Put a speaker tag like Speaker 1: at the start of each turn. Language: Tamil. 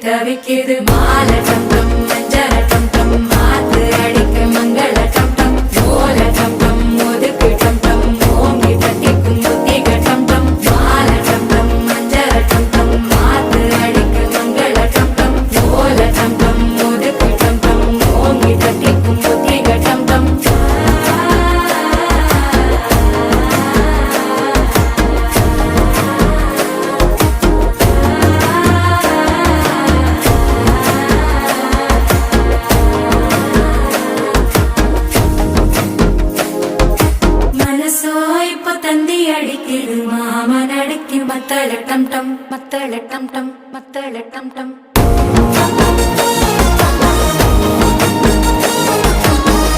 Speaker 1: தவிக்குது மால டம் டம் மஞ்சள டம் டம் மாத்து அடிக்க மங்கள டம் டம் ஓல டம் டம் ஒதுக்கு டம் டம் ஓங்கி தட்டிக்கும் புத்திக டம் டம் மால டம் டம் மஞ்சள டம் டம் மாத்து அடிக்க மங்கள டம் டம் ஓல டம் டம் ஒதுக்கு டம் டம் ஓங்கி தட்டிக்கும் புத்திக டம் டம் தந்தி அடிக்குது மாமன் அடிக்கு மத்தள டம் டம் மத்தள டம் டம் மத்தள டம் டம்